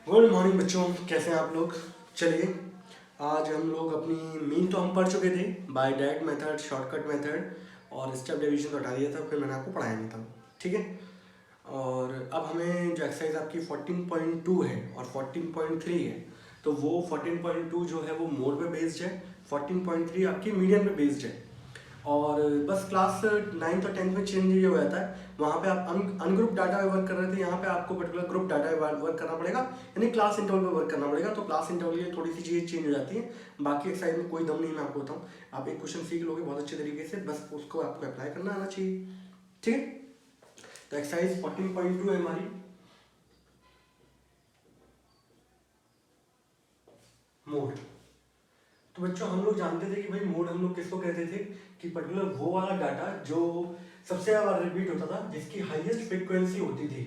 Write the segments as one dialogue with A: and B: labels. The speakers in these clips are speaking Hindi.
A: गुड मॉर्निंग बच्चों, कैसे हैं आप लोग। चलिए, आज हम लोग अपनी मीन तो हम पढ़ चुके थे by direct method, shortcut method और स्टेप डिवीजन तो हटा दिया था, फिर मैंने आपको पढ़ाया नहीं था। ठीक है। और अब हमें जो एक्सरसाइज आपकी 14.2 है और 14.3 है, तो वो 14.2 जो है वो मोड पे बेस्ड है, 14.3 आपकी मीडियम पे बेस्ड है। और बस क्लास 9th और 10th में चेंज ये हो जाता है, वहाँ पे आप अनग्रुप डाटा पे वर्क कर रहे थे, यहाँ पे आपको पर्टिकुलर ग्रुप डाटा पे वर्क करना पड़ेगा, यानी क्लास इंटरवल पे वर्क करना पड़ेगा। तो क्लास इंटरवल की थोड़ी सी चीज़ें चेंज हो जाती है, बाकी एक्सरसाइज में कोई दम नहीं, मैं आपको बताऊँ। आप एक क्वेश्चन सीख लोगे बहुत अच्छे तरीके से, बस उसको आपको अप्लाई करना आना चाहिए। ठीक है। तो एक्सरसाइज 14.2 है हमारी, मोड। तो बच्चों हम लोग जानते थे कि भाई मोड हम लोग किसको कहते थे, कि पर्टिकुलर वो वाला डाटा जो सबसे ज्यादा रिपीट होता था, जिसकी हाईएस्ट फ्रीक्वेंसी होती थी,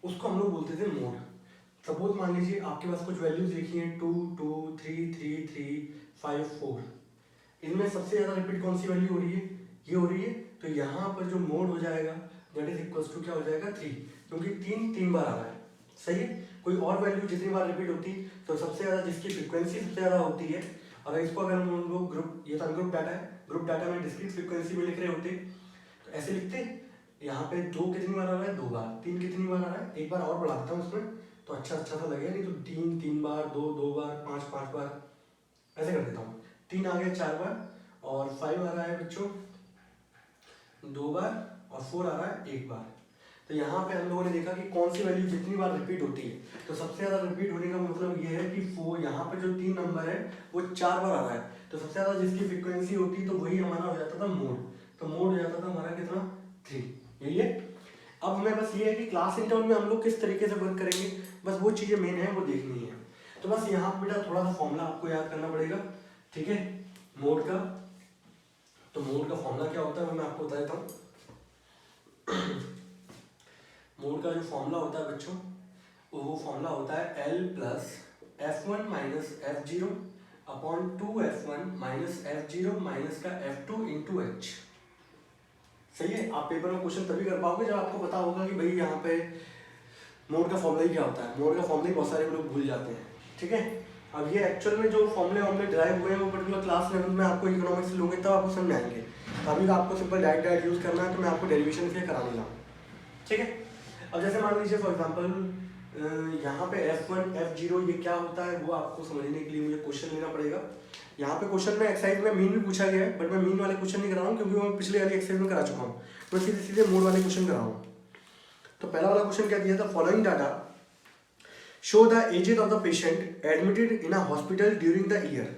A: उसको हम लोग बोलते थे मोड। सपोज मान लीजिए आपके पास कुछ वैल्यूज लिखी हैं 2 2 3 3 3 5 4, इनमें सबसे ज्यादा रिपीट कौन सी वैल्यू हो रही है, ये हो रही है। तो यहाँ पर जो मोड हो जाएगा दैट इज इक्वल्स टू क्या हो जाएगा 3, क्योंकि 3 बार आ रहा है। सही है। कोई और वैल्यू जितनी बार रिपीट होती तो सबसे ज्यादा जिसकी फ्रीक्वेंसी सबसे ज्यादा होती है, अगर इसको अगर हम लोग ग्रुप, ये तो अनग्रुप डाटा है, ग्रुप डाटा में डिस्क्रीट फ्रीक्वेंसी में लिख रहे होते तो ऐसे लिखते, यहाँ पे 2 कितनी बार आ रहा है, 2 बार, 3 कितनी बार आ रहा है, एक बार और बढ़ा देता हूँ उसमें तो अच्छा सा लगेगा, नहीं तो 3 बार, 2 बार, 5 बार, ऐसे कर देता हूँ। 3 आ गया 4 बार, और 5 आ रहा है बच्चों 2 बार, और 4 आ रहा है 1 बार। तो यहाँ पे हम लोगों ने देखा कि कौन सी वैल्यू जितनी बार रिपीट होती है, तो सबसे ज्यादा रिपीट होने का मतलब ये है कि वो यहाँ पे जो 3 नंबर है वो 4 बार आ रहा है, तो सबसे ज्यादा जिसकी फ्रीक्वेंसी होती तो वही हमारा हो जाता था मोड। तो मोड हो जाता था हमारा कितना, 3। यही है। अब हमें बस ये है कि क्लास इंटरवल में हम लोग किस तरीके से वर्क करेंगे, बस वो चीजें मेन है वो देखनी है। तो बस यहाँ पे बेटा थोड़ा सा फॉर्मूला आपको याद करना पड़ेगा। ठीक है। मोड का, तो मोड का फॉर्मूला क्या होता है वो मैं आपको बता देता हूँ। मोड का जो फॉर्मूला होता है बच्चों, वो फॉर्मूला होता है L plus F1 minus F0 upon 2F1 minus F0 minus का F2 इंटू H। सही है। आप पेपर में क्वेश्चन तभी कर पाओगे जब आपको पता होगा कि भाई यहाँ पे मोड का फॉर्मूला ही क्या होता है। मोड का फॉर्मूला ही बहुत सारे लोग भूल जाते हैं। ठीक है। अब ये एक्चुअल में जो फॉर्मूले हमने ड्राइव हुए हैं वो पर्टिकुलर क्लास 11 में आपको इकोनॉमिक्स से लोगे तब आपको समझ आएंगे। तो अभी आपको सिंपल डायरेक्ट यूज करना है, तो मैं आपको डेरिवेशन से करा नहीं रहा। ठीक है। अब जैसे मान लीजिए फॉर एग्जांपल यहाँ पे F1 F0 ये क्या होता है वो आपको समझने के लिए मुझे क्वेश्चन लेना पड़ेगा। यहाँ पे क्वेश्चन में एक्सरसाइज में मीन भी पूछा गया है, बट मैं मीन वाले क्वेश्चन नहीं करा हूँ क्योंकि मैं पिछले वाली एक्सरसाइज में करा चुका हूँ। मैं सीधे सीधे मोड वाले क्वेश्चन करा हूँ। तो पहला वाला क्वेश्चन क्या दिया था, following data show the ages of the patient admitted in a hospital during the year.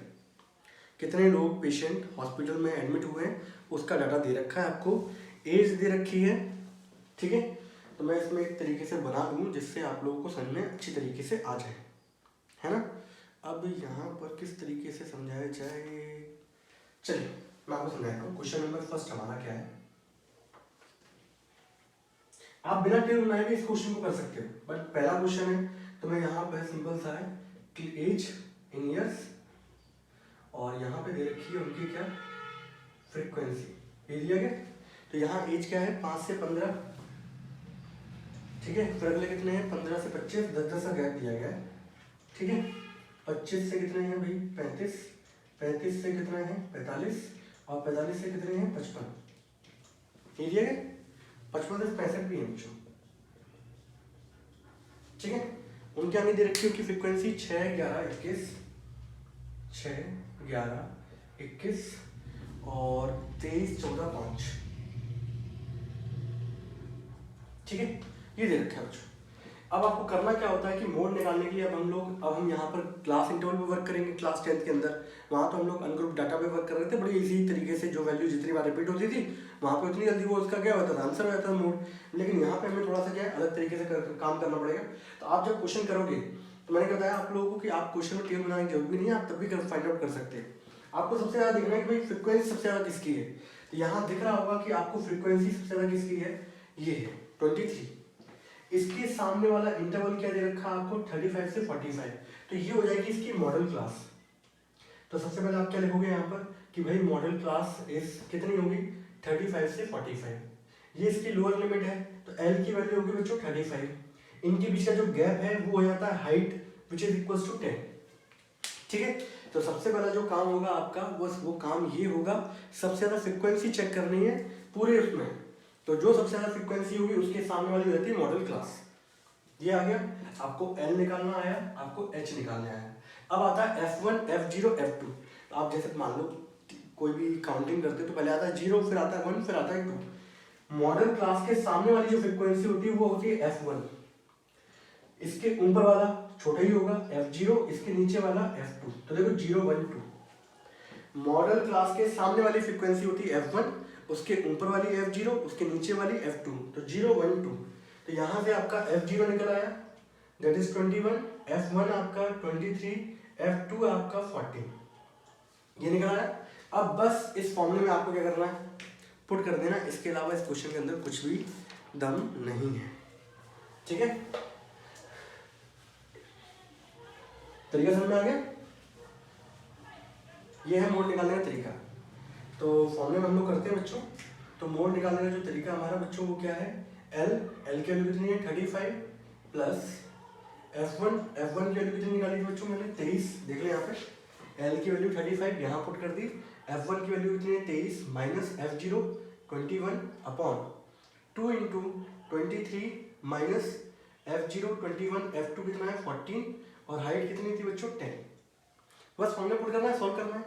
A: कितने लोग पेशेंट हॉस्पिटल में एडमिट हुए हैं उसका डाटा दे रखा है आपको, एज दे रखी है। ठीक है। तो मैं इसमें एक तरीके से बना दूँ जिससे आप लोगों को समझ में अच्छी तरीके से आ जाए, है ना। अब यहाँ पर किस तरीके से समझाया जाए, चलिए मैं आपको समझाता हूँ। क्वेश्चन नंबर फर्स्ट हमारा क्या है, आप बिना टेबल बनाए भी इस क्वेश्चन को कर सकते हो, बट पहला क्वेश्चन है तो मैं यहाँ पर सिंपल सा है कि एज इन ईयर्स, और यहाँ पे दे रखी है उनकी क्या, फ्रीक्वेंसी, ये दिया गया। तो यहाँ एज क्या है 5 से 15। ठीक है। फिर अगले कितने हैं 15 से 25, 10 का गैप दिया गया है। ठीक है। 25 से कितने हैं भाई 35, 35 से कितने हैं 45, और 45 से कितने हैं 55। ये दिया गया। 55 से 65 भी है बच्चों। ठीक है। उनके आगे दे रखी है उनकी फ्रीक्वेंसी 6 11 21, 6 11 21 और 23 14 5। ठीक है। ये दे रखा है बच्चों। अब आपको करना क्या होता है कि मोड निकालने के लिए अब हम यहाँ पर क्लास इंटरवल पे वर्क करेंगे। क्लास 10th के अंदर वहाँ तो हम लोग अनग्रुप डाटा पे वर्क कर रहे थे, बड़ी इजी तरीके से जो वैल्यू जितनी बार रिपीट होती थी वहाँ पे उतनी जल्दी वो उसका क्या होता था, आंसर हो जाता था मोड। लेकिन यहाँ पे हमें थोड़ा सा क्या है अलग तरीके से काम करना पड़ेगा। तो आप जब क्वेश्चन करोगे तो मैंने बताया आप लोगों को कि आप क्वेश्चन में टेबल बनाने की जरूरत भी नहीं है, आप तब भी फाइंड आउट कर सकते हैं। आपको सबसे ज्यादा देखना है कि भाई फ्रीक्वेंसी सबसे ज्यादा किसकी है। तो यहाँ दिख रहा होगा कि आपको फ्रीक्वेंसी सबसे ज्यादा किसकी है, ये है 23। इसके सामने वाला इंटरवल क्या दे रखा है आपको 35 से 45, तो ये हो जाएगी इसकी मॉडल क्लास। तो सबसे पहले आप क्या लिखोगे यहाँ पर कि भाई मॉडल क्लास इस कितनी होगी 35 से 45। ये इसकी लोअर लिमिट है, तो एल की वैल्यू होगी बच्चों 35, इनके बीच का जो गैप है वो हो जाता है height which is equal to 10। ठीक है, तो सबसे पहला जो काम होगा आपका वो काम ये होगा, सबसे ज्यादा फ्रीक्वेंसी चेक करनी है पूरे उसमें, तो जो सबसे ज्यादा फ्रीक्वेंसी होगी उसके सामने वाली रहती है मॉडल क्लास। ये आ गया, आपको एल निकालना आया, आपको एच निकालना आया। अब आता है F1, F0, F2। आप जैसे मान लो कोई भी काउंटिंग करते हो तो पहले आता है 0, फिर आता है 1, फिर आता है 2। मॉडल क्लास के सामने वाली जो फ्रीक्वेंसी होती है वो होती है F1, इसके ऊपर वाला छोटा ही होगा F0, इसके नीचे वाला F2। तो देखो 0, 1, 2। मॉडल क्लास के सामने वाली फ्रीक्वेंसी होती है F1, उसके ऊपर वाली F0, उसके नीचे वाली F2, तो 0, 1, 2। तो यहाँ से आपका F0 निकल आया, दैट इज 21, F1 आपका 23, F2 आपका 14, ये निकल आया। अब बस इस फॉर्मूले में आपको क्या करना है, पुट कर देना, इसके अलावा इस क्वेश्चन के अंदर कुछ भी दम नहीं है। ठीक है, तरीका समझ में आ गया? ये है मोड निकालने का तरीका। तो फॉर्मूले में हम लोग करते हैं बच्चों, तो मोड निकालने का जो तरीका हमारा बच्चों वो क्या है, एल की वैल्यू कितनी है 35 प्लस F1 की वैल्यू कितनी निकाली थी बच्चों मैंने 23, देख ले यहाँ पे एल की वैल्यू 35 यहाँ पुट कर दी, F1 की वैल्यू कितनी है 23 minus F0 21 upon 2 into 23 minus F0 21, F2 कितना है 14 और हाइट कितनी थी बच्चों 10। बस फॉर्मूला पुट करना है, सॉल्व करना है।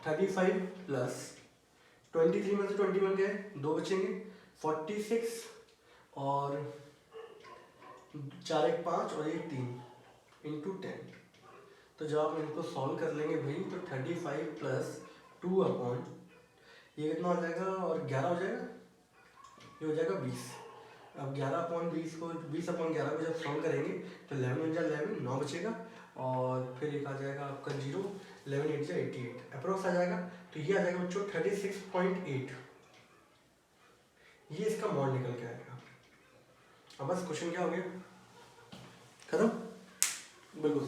A: 35 प्लस 23 में से 21 गए, 2 बचेंगे, 46 और 4 1 5 और 1 3 इंटू 10। तो जब आप इनको सॉल्व कर लेंगे भाई तो 35 प्लस 2 अपॉन ये कितना हो जाएगा और 11 हो जाएगा, ये हो जाएगा 20। अब 11 अपॉन 20 को 20 अपॉन 11 को जब सॉल्व करेंगे तो 11 बन जाए 11, 9 बचेगा और फिर एक आ जाएगा आपका 0, 11 8 से 88 अप्रोक्स आ जाएगा। तो ये आ जाएगा बच्चों 36.8, ये इसका मॉड निकल के आएगा। अब बस क्वेश्चन क्या हो गया, खत्म, बिल्कुल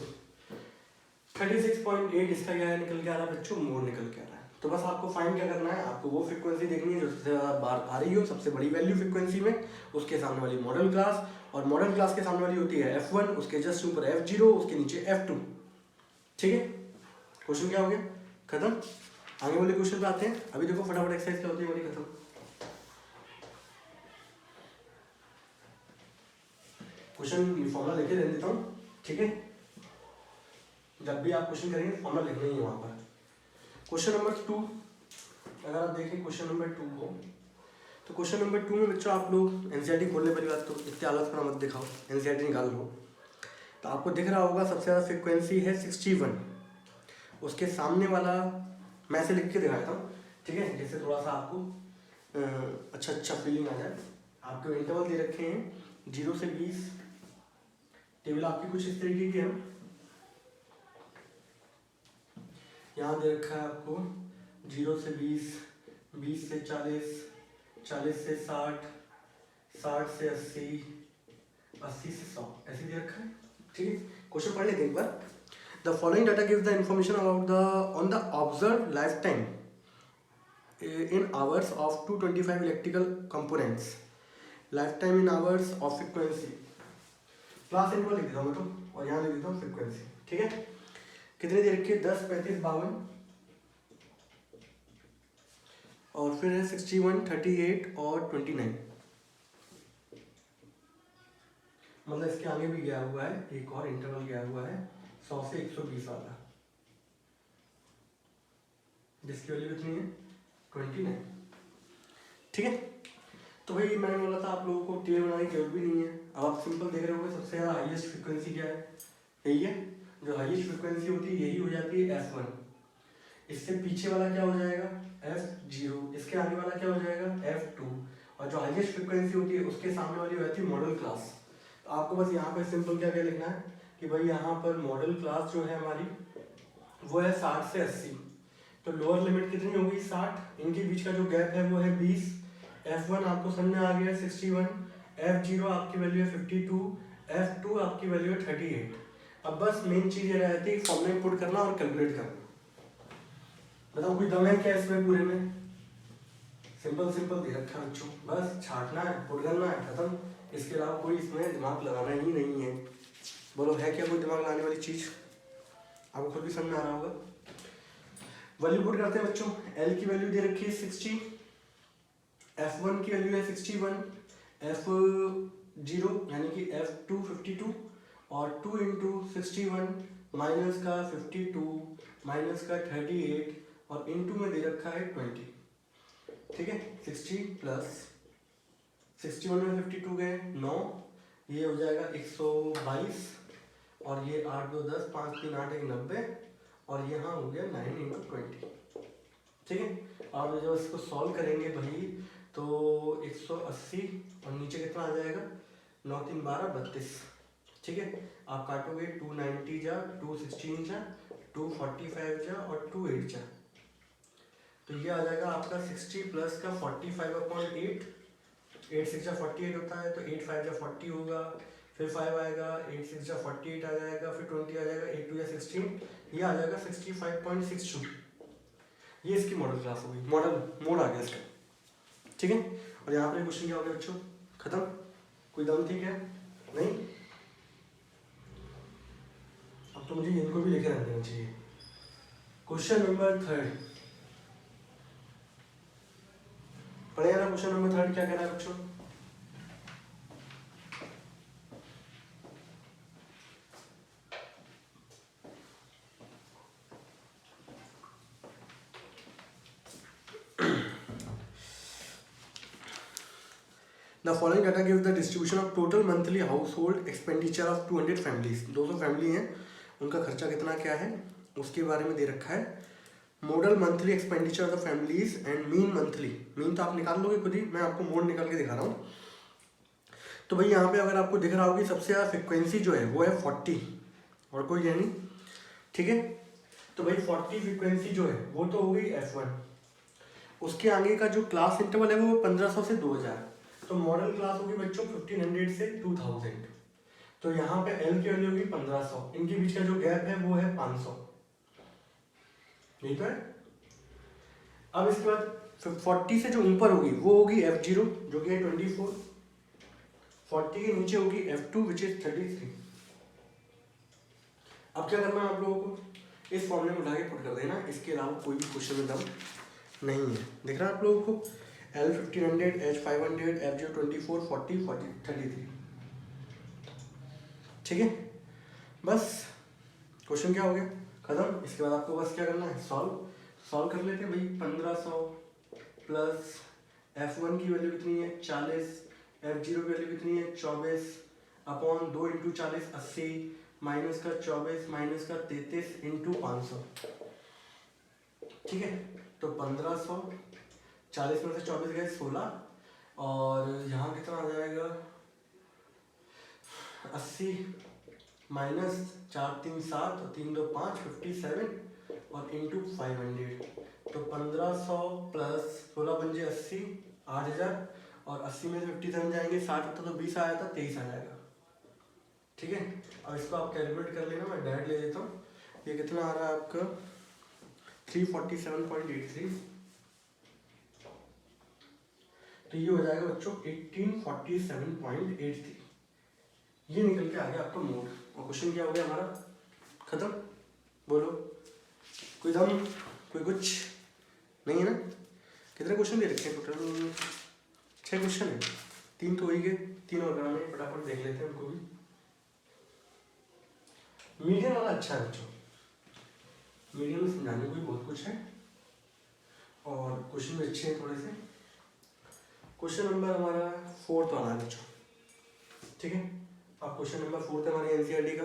A: 36.8 इसका क्या है निकल के आ रहा है बच्चों, मोड निकल के आ रहा है। तो बस आपको फाइंड क्या करना है, आपको वो फ्रीक्वेंसी देखनी है जो सबसे ज़्यादा बार आ रही हो, सबसे बड़ी वैल्यू फ्रीक्वेंसी में, उसके सामने वाली मॉडल क्लास, और मॉडल क्लास के सामने वाली होती है F1, उसके जस्ट ऊपर F0, उसके नीचे F2। ठीक है, क्वेश्चन क्या हो गया, खत्म। आगे वाले क्वेश्चन पे आते हैं। अभी देखो फटाफट एक्सरसाइज क्या होती है वाली खत्म। क्वेश्चन फॉर्मूला लेके दे देता हूँ, ठीक है, जब भी आप क्वेश्चन करेंगे फॉर्मूला लिखना ही है वहाँ पर। क्वेश्चन नंबर 2, अगर आप देखें क्वेश्चन नंबर 2 को, तो क्वेश्चन नंबर 2 में बच्चों आप लोग एनसीईआरटी खोलने वाली बात, तो इतने आलस पर मत दिखाओ, एनसीईआरटी निकाल लो। तो आपको दिख रहा होगा सबसे ज़्यादा फ्रिक्वेंसी है 61, उसके सामने वाला मैं ऐसे लिख के दिखाता हूँ, ठीक है, जिससे थोड़ा सा आपको अच्छा फीलिंग आ जाए। आपको इंटरवल दे रखे हैं 0 से 20, टेबल आपकी कुछ इस तरीके की है, यहाँ दे रखा है आपको 0 से 20, 20 से 40, 40 से 60, 60 से 80, 80 से 100, ऐसे दे रखा है। ठीक है, क्वेश्चन पढ़ लेते हैं एक बार। The following data gives the information about the on the observe life time in hours of 225 electrical components, lifetime in hours of frequency, class interval लिख देता हूँ मैं तो, और यहाँ लिख देता हूँ फ्रीक्वेंसी। ठीक है, कितनी देर की 10, 35, 52 और फिर है 61, 38 और 29, मतलब इसके आगे भी गया हुआ है, एक और इंटरवल गया हुआ है 100 से 120 वाला, जिसकी वैल्यू कितनी है 29। ठीक है, तो भाई मैंने बोला था आप लोगों को टेबल बनाने की जरूरत भी नहीं है। अब आप सिंपल देख रहे होंगे सबसे ज़्यादा हाईएस्ट फ्रीक्वेंसी क्या है, यही है, जो हाईएस्ट फ्रीक्वेंसी होती है यही हो जाती है F1। इससे पीछे वाला क्या हो जाएगा F0, इसके आगे वाला क्या हो जाएगा F2, और जो हाईएस्ट फ्रीक्वेंसी होती है उसके सामने वाली हो जाती है मॉडल क्लास। तो आपको बस यहाँ पर सिंपल क्या क्या लिखना है कि भाई यहाँ पर मॉडल क्लास जो है हमारी वो है 60 से 80, तो लोअर लिमिट कितनी होगी 60, इनके बीच का जो गैप है वो है 20, F1 आपको समझ में आ गया 61, F0 आपकी वैल्यू है 52, F2 आपकी वैल्यू है 38। अब बस मेन चीज ये रहती है फॉर्मूले पुट करना और कैलकुलेट करना। बताओ कोई दम है क्या इसमें पूरे में, सिंपल सिंपल दे रखा है बच्चों, बस छाटना है, पुट करना है, खत्म। इसके अलावा कोई इसमें दिमाग लगाना ही नहीं है। बोलो है क्या कोई दिमाग लगाने वाली चीज़? आपको खुद भी समझ में आ रहा होगा। वैल्यू पुट करते हैं बच्चों। एल की वैल्यू दे रखी है 60, F1 की वैल्यू है 61, F0 यानी कि F2 52 और 2 इंटू 61 माइनस का 52 माइनस का 38 और इंटू में दे रखा है 20। ठीक है, 60 प्लस 61 में 52 गए 9, ये हो जाएगा 122 और ये 8 2 10 5 3 8 1 90 और यहाँ हो गया 9 इंटू 20। ठीक है, आप जब इसको सॉल्व करेंगे भाई तो 180 और नीचे कितना आ जाएगा 9 3 12 32। ठीक है, आप काटोगे 290 जा 216 जा 245 जा और 28 जा, तो ये आ जाएगा आपका 60 प्लस का 45/8, 8 6 जा 48 होता है तो 8 5 जा 40 होगा, फिर 5 आएगा, 8 6 जा 48 आ जाएगा, फिर 20 आ जाएगा, 8 2 जा 16, ये आ जाएगा 65.62। ये इसकी मॉडल क्लास हो गई, मॉडल मोड आ गया इसका। ठीक है, और यहाँ पर क्वेश्चन क्या हो गया बच्चों, खत्म। कोई दम थी क्या? नहीं। अब तो मुझे इनको भी लेके रख देना चाहिए। क्वेश्चन नंबर 3 पढ़ेगा ना। क्वेश्चन नंबर 3 क्या कह रहा है बच्चों? The following data gives the distribution of total monthly household expenditure of 200 families। 200 family हैं, उनका खर्चा कितना क्या है उसके बारे में दे रखा है। Model monthly expenditure of the families and mean monthly. Mean तो आप निकाल लोगे खुद ही, मैं आपको मोड निकाल के दिखा रहा हूँ। तो भाई यहाँ पे अगर आपको दिख रहा होगी सबसे ज़्यादा फ्रिक्वेंसी जो है वो है 40 और कोई है नहीं। ठीक है, तो भाई 40 फ्रिक्वेंसी जो है वो तो हो गई F1। उसके आगे का जो क्लास इंटरवल है वो 1500 से 2000, तो मॉडल क्लास होगी बच्चों 1500 से 2000। तो यहाँ पे एल की वैल्यू होगी 1500, इनके बीच का जो गैप है वो है 500। ठीक है, अब इसके बाद 40 से जो ऊपर होगी वो होगी F0 जो कि है 24, 40 के नीचे होगी F2 विच इज 33। अब क्या करना है आप लोगों को, इस फॉर्मूले में उठा के पुट कर देना, इसके अलावा कोई भी क्वेश्चन में दम नहीं है। दिख रहा है आप लोगों को, L 1500, H 500, F0 24, 40, 33। ठीक है, बस क्वेश्चन क्या हो गया खत्म। इसके बाद आपको बस क्या करना है, सॉल्व कर लेते हैं भाई। 1500 प्लस F1 की वैल्यू कितनी है 40, F0 की वैल्यू कितनी है 24 अपॉन 2 इंटू 40 80 माइनस का 24 माइनस का 33 इंटू 500। ठीक है, तो 1500, 40 में से 24 गए 16 और यहाँ कितना आ जाएगा 80 माइनस 4 3 7 और 3 2 5 57 और इंटू 500। तो 1500 प्लस 16 पंजे 80 8000 और 80 में से 57 जाएंगे 60 होता तो 20 आया था 23 आ जाएगा। ठीक है, अब इसको आप कैलकुलेट कर लेना, मैं डायरेक्ट ले लेता हूँ। ये कितना आ रहा है आपका 347.83, तो ये हो जाएगा बच्चों 1847.83। ये निकल के आ गया आपका मोड। और क्वेश्चन क्या हो गया हमारा खत्म। बोलो कोई दम, कोई कुछ नहीं है ना। कितने क्वेश्चन दे रखे हैं टोटल? 6 क्वेश्चन है, 3 तो हो ही गए, 3 और कराने फटाफट देख लेते हैं उनको भी। मीडियम वाला अच्छा है बच्चों, मीडियम में समझाने को भी बहुत कुछ है और क्वेश्चन भी अच्छे हैं थोड़े से। क्वेश्चन नंबर हमारा 4 वाला है बच्चों। ठीक है, अब क्वेश्चन नंबर 4 है हमारे एनसीईआरटी का।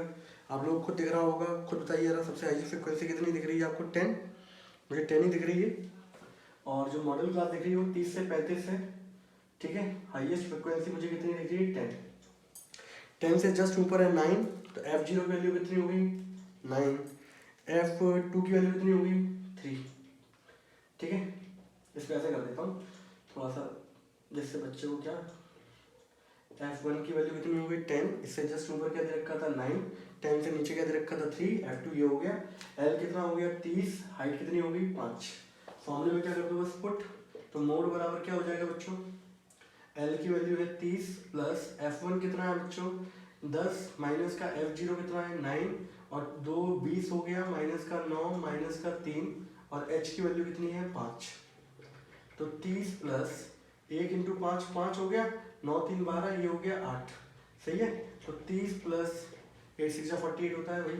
A: आप लोग खुद दिख रहा होगा, खुद बताइए जरा सबसे हाईएस्ट फ्रिक्वेंसी कितनी दिख रही है आपको? 10। मुझे 10 ही दिख रही है। और जो मॉडल क्लास दिख रही है वो 30 से 35 है। ठीक है, हाईएस्ट फ्रिक्वेंसी मुझे कितनी दिख रही है? 10। 10 से जस्ट ऊपर है 9, तो F0 की वैल्यू कितनी होगी? 9। F2 की वैल्यू कितनी होगी? 3। ठीक है, इसको ऐसे कर देता हूँ थोड़ा सा, जिससे बच्चे को क्या, F1 की वैल्यू कितनी हो गई? 10, इससे जस्ट ऊपर क्या दे रखा था? 9, 10 से नीचे क्या दे रखा था? 3, F2 ये हो गया। L कितना हो गया? 30, हाइट कितनी हो गई? 5। फॉर्मूले में क्या कर दो बस पुट, तो तो मोड बराबर क्या हो जाएगा बच्चों, L की वैल्यू है 30 प्लस F1 कितना है बच्चों 10 माइनस का F0 कितना है 9 और 2 20 हो गया माइनस का 9 माइनस का 3 और H की वैल्यू कितनी है 5। तो 30 प्लस 1 इंटू 5 5 हो गया 9 3 12 ये हो गया 8 सही है। तो 30 प्लस 8 6 48 होता है वही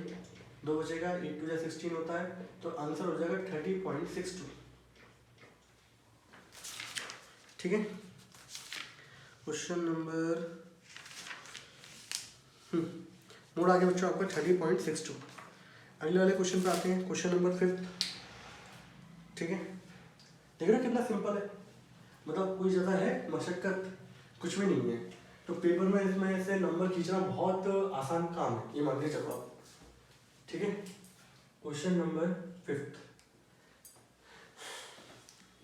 A: 2 बचेगा 8 2 16 होता है। तो आंसर हो जाएगा 30.62 ठीक है। क्वेश्चन नंबर मोड आ गया बच्चों आपका 30.62। अगले वाले क्वेश्चन पे आते हैं, क्वेश्चन नंबर 5 ठीक है। देख रहे हो कितना सिंपल है, मतलब कोई ज़्यादा है मशक्कत कुछ भी नहीं है। तो पेपर में इसमें से नंबर खींचना बहुत आसान काम है, ये मान के चलो आप ठीक है। क्वेश्चन नंबर 5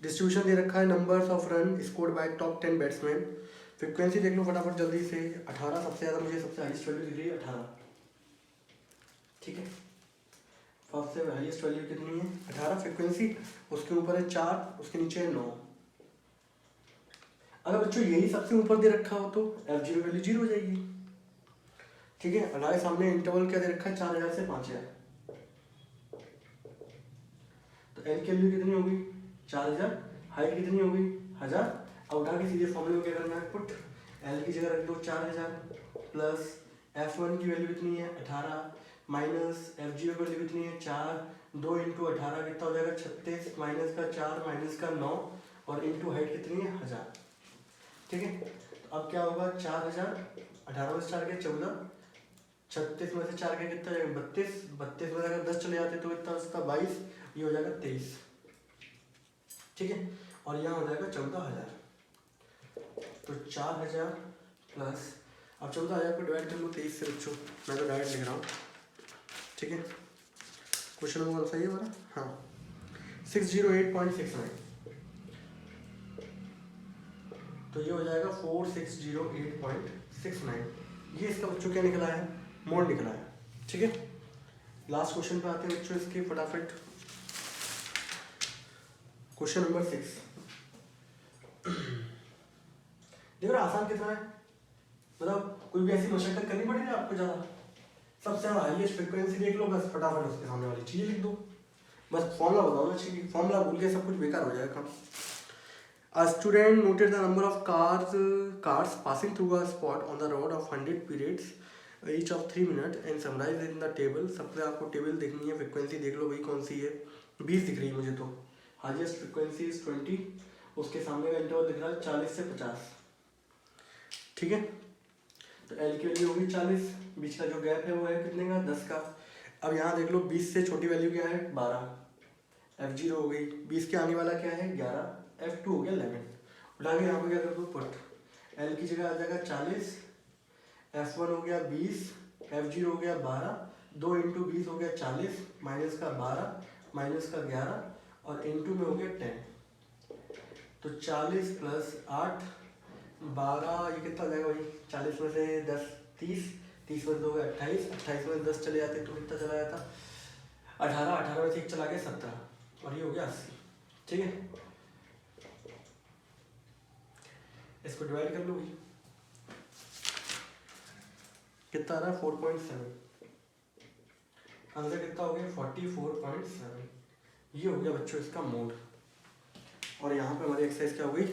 A: डिस्ट्रीब्यूशन दे रखा है numbers of run scored by top 10 batsman. Frequency देख लो फटाफट जल्दी से 18 सबसे ज़्यादा मुझे सबसे हाईएस्ट वैल्यू दिख रही है 18 ठीक है। सबसे हाईएस्ट वैल्यू कितनी है 18 फ्रीक्वेंसी, उसके ऊपर है 4 उसके नीचे है 9। अगर बच्चों यही सबसे ऊपर दे रखा हो तो F0 वैल्यू 0 हो जाएगी ठीक है। हमारे सामने इंटरवल क्या दे रखा है 4000 से 5000, तो L की वैल्यू कितनी होगी 4000, हाइट कितनी होगी 1000। अब उठा के सीधे फॉर्मूले में क्या करना है पुट L की जगह रख दो 4000 प्लस F1 की वैल्यू कितनी है 18 माइनस F0 की वैल्यू कितनी है 4 2 इंटू 18 कितना हो जाएगा 36 माइनस का 4 माइनस का 9 और इंटू हाइट कितनी है 1000 ठीक है। तो अब क्या होगा 4000 18 में से 4 के 14 36 में से 4 के कितना जाएगा 32 32 में अगर 10 चले जाते तो कितना उसका 22 ये हो जाएगा 23 ठीक है। और यहाँ हो जाएगा 14000। तो 4000 प्लस अब 14000 को डिवाइड कर लो 23 से बच्चों, मैं तो डायरेक्ट लिख रहा हूँ ठीक है। क्वेश्चन नंबर सही है हमारा हाँ 608.69, तो ये हो जाएगा 4608.69। ये इसका बच्चों क्या निकला है मोड निकला है ठीक है। लास्ट क्वेश्चन पे आते हैं बच्चों इसके फटाफट। क्वेश्चन नंबर 6 देखो आसान कितना है, मतलब कोई भी ऐसी मशक्कत करनी पड़ेगी आपको ज़्यादा। सबसे ज़्यादा हाईएस्ट फ्रीक्वेंसी देख लो बस फटाफट उसके सामने वाली चीज़ लिख दो, बस फॉर्मूला बताओ ना चाहिए, फॉर्मूला भूल के सब कुछ बेकार हो जाएगा काम। A student noted the number of cars passing through a spot on the road of 100 periods each of 3 minutes and summarized in the table। सबसे आपको टेबल देखनी है, फ्रीक्वेंसी देख लो भाई कौन सी है 20 दिख रही है मुझे तो, हाईएस्ट फ्रीक्वेंसी इज 20, उसके सामने का इंटरवल दिख रहा है 40 से 50 ठीक है। तो L की वैल्यू होगी 40, बीच का जो गैप है वो है कितने का 10 का। अब यहाँ देख लो 20 से छोटी वैल्यू क्या है 12, F0 हो गई, 20 के आगे वाला क्या है 11, F2 हो गया 11। उठा के यहाँ पे क्या कर दो पुट L की जगह आ जाएगा 40, F1 हो गया 20, F0 हो गया 12, 2 इंटू 20 हो गया 40 माइनस का 12 माइनस का 11 और इंटू में हो गया 10। तो 40 प्लस 8 12 ये कितना हो जाएगा भाई 40 में से 10 30, 30 में से हो गया 28, 28 में से 10 चले जाते तो कितना चला जाता 18, 18 में से 1 चला गया 17 और ये हो गया 80 ठीक है। इसको डिवाइड कर लो भाई कितना आ रहा है 4.7, आंसर कितना हो गया 44.7। ये हो गया बच्चों इसका मोड। और यहाँ पे हमारी एक्सरसाइज क्या हो गई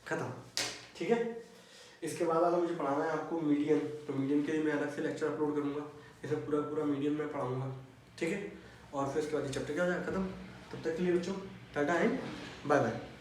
A: खत्म ठीक है। इसके बाद वाला मुझे पढ़ाना है आपको मीडियन, तो मीडियन के लिए मैं अलग से लेक्चर अपलोड करूँगा, इसे पूरा मीडियन में पढ़ाऊँगा ठीक है। और फिर इसके बाद ये चैप्टर क्या हो जाएगा खत्म। तब तक के लिए बच्चों टाटा एंड बाय बाय।